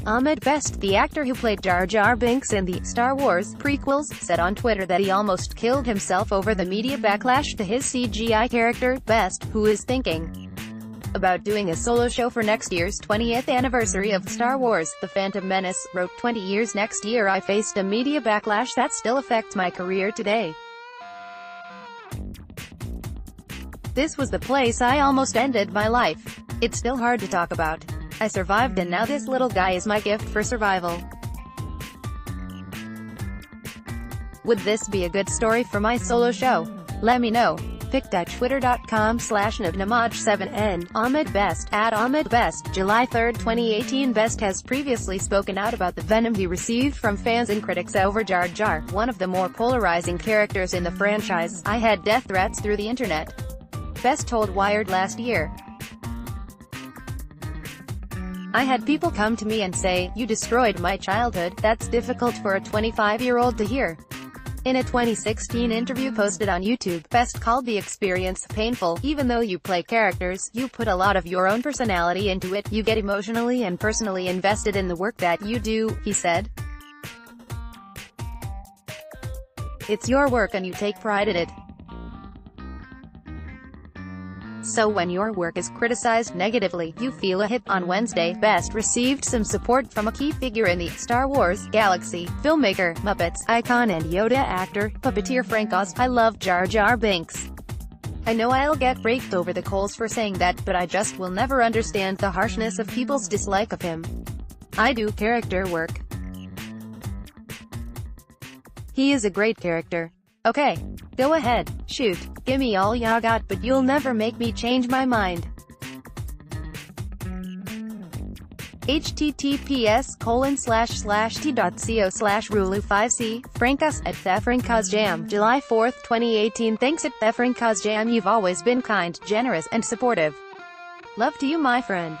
Ahmed Best, the actor who played Jar Jar Binks in the Star Wars prequels, said on Twitter that he almost killed himself over the media backlash to his CGI character. Best, who is thinking about doing a solo show for next year's 20th anniversary of Star Wars, The Phantom Menace, wrote, 20 years next year I faced a media backlash that still affects my career today. This was the place I almost ended my life. It's still hard to talk about. I survived and now this little guy is my gift for survival. Would this be a good story for my solo show? Let me know. pic.twitter.com/navnamaj7n. Ahmed Best, @AhmedBest, July 3, 2018. Best has previously spoken out about the venom he received from fans and critics over Jar Jar, one of the more polarizing characters in the franchise. I had death threats through the internet, Best told Wired last year. I had people come to me and say, "You destroyed my childhood." That's difficult for a 25-year-old to hear. In a 2016 interview posted on YouTube, Best called the experience painful. Even though you play characters, you put a lot of your own personality into it. You get emotionally and personally invested in the work that you do, he said. It's your work and you take pride in it. So when your work is criticized negatively, you feel a hit. On Wednesday, Best received some support from a key figure in the Star Wars galaxy: filmmaker, Muppets icon and Yoda actor, puppeteer Frank Oz. "I love Jar Jar Binks. I know I'll get raked over the coals for saying that, but I just will never understand the harshness of people's dislike of him. I do character work. He is a great character. Okay. Go ahead, shoot, gimme all ya got, but you'll never make me change my mind." https://t.co/rulu5c, Frankus @TheFrankosJam, July 4, 2018. Thanks @TheFrankosJam, you've always been kind, generous, and supportive. Love to you, my friend.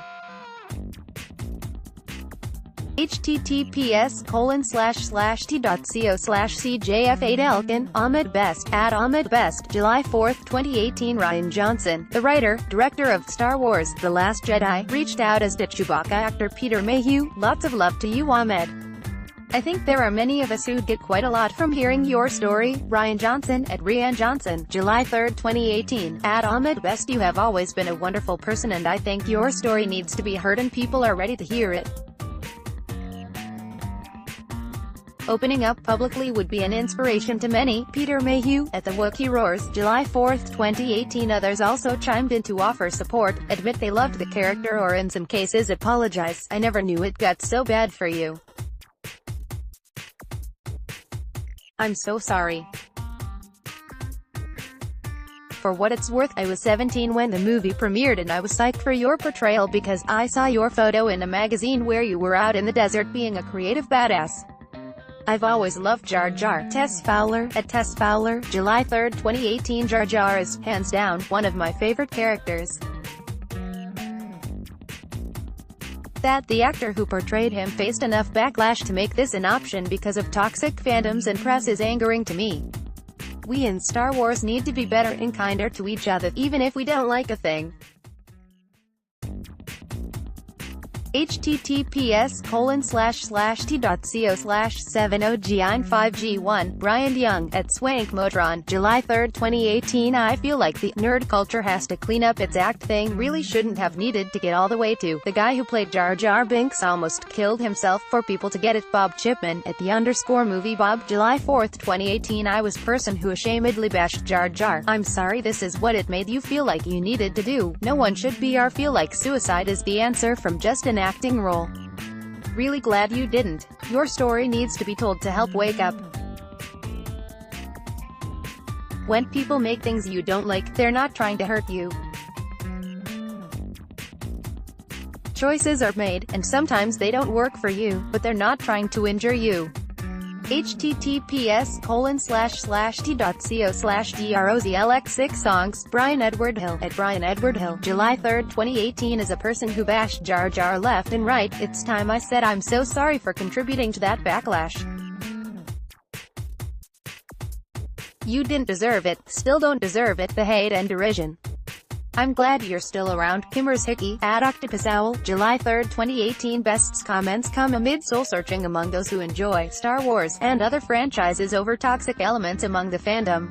https://t.co/cjf8elkin. Ahmed Best, @AhmedBest, July 4, 2018. Rian Johnson, the writer, director of Star Wars: The Last Jedi, reached out as did Chewbacca actor Peter Mayhew. "Lots of love to you, Ahmed. I think there are many of us who'd get quite a lot from hearing your story." Rian Johnson, @Rian Johnson, July 3, 2018. @Ahmed Best, you have always been a wonderful person and I think your story needs to be heard and people are ready to hear it. Opening up publicly would be an inspiration to many. Peter Mayhew, @The Wookiee Roars, July 4, 2018. Others also chimed in to offer support, admit they loved the character or in some cases apologize. "I never knew it got so bad for you. I'm so sorry. For what it's worth, I was 17 when the movie premiered and I was psyched for your portrayal because I saw your photo in a magazine where you were out in the desert being a creative badass. I've always loved Jar Jar." Tess Fowler, @Tess Fowler, July 3, 2018. Jar Jar is, hands down, one of my favorite characters. That the actor who portrayed him faced enough backlash to make this an option because of toxic fandoms and press is angering to me. We in Star Wars need to be better and kinder to each other, even if we don't like a thing. https://t.co/70g95g1. Brian Young, @SwankMotron, July 3, 2018. I feel like the nerd culture has to clean up its act thing really shouldn't have needed to get all the way to the guy who played Jar Jar Binks almost killed himself for people to get it. Bob Chipman, @the_movie Bob, July 4, 2018. I was person who ashamedly bashed Jar Jar. I'm sorry this is what it made you feel like you needed to do. No one should be or feel like suicide is the answer from just an acting role. Really glad you didn't. Your story needs to be told to help wake up. When people make things you don't like, they're not trying to hurt you. Choices are made, and sometimes they don't work for you, but they're not trying to injure you. https://t.co/drozlx6 songs. Brian Edward Hill, @Brian Edward Hill, July 3, 2018. As a person who bashed Jar Jar left and right, it's time I said I'm so sorry for contributing to that backlash. You didn't deserve it, still don't deserve it, the hate and derision. I'm glad you're still around. Kimmers Hickey, at Octopus Owl, July 3, 2018. Best's comments come amid soul-searching among those who enjoy Star Wars and other franchises over toxic elements among the fandom.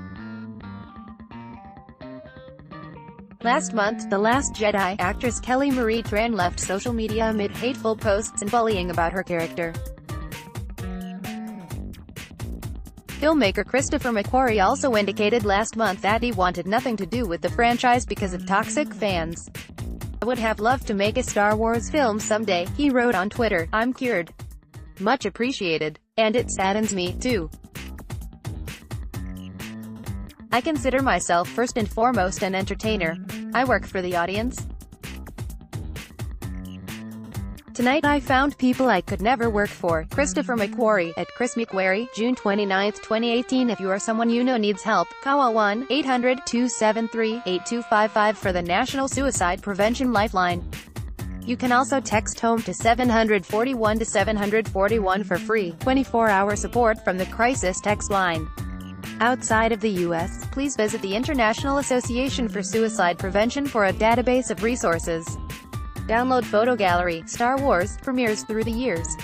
Last month, The Last Jedi actress Kelly Marie Tran left social media amid hateful posts and bullying about her character. Filmmaker Christopher McQuarrie also indicated last month that he wanted nothing to do with the franchise because of toxic fans. "I would have loved to make a Star Wars film someday," he wrote on Twitter. "I'm cured. Much appreciated. And it saddens me, too. I consider myself first and foremost an entertainer. I work for the audience. Tonight I found people I could never work for." Christopher McQuarrie, at Chris McQuarrie, June 29, 2018. If you or someone you know needs help, call 1-800-273-8255 for the National Suicide Prevention Lifeline. You can also text HOME to 741 to 741 for free, 24-hour support from the Crisis Text Line. Outside of the U.S., please visit the International Association for Suicide Prevention for a database of resources. Download photo gallery. Star Wars premieres through the years.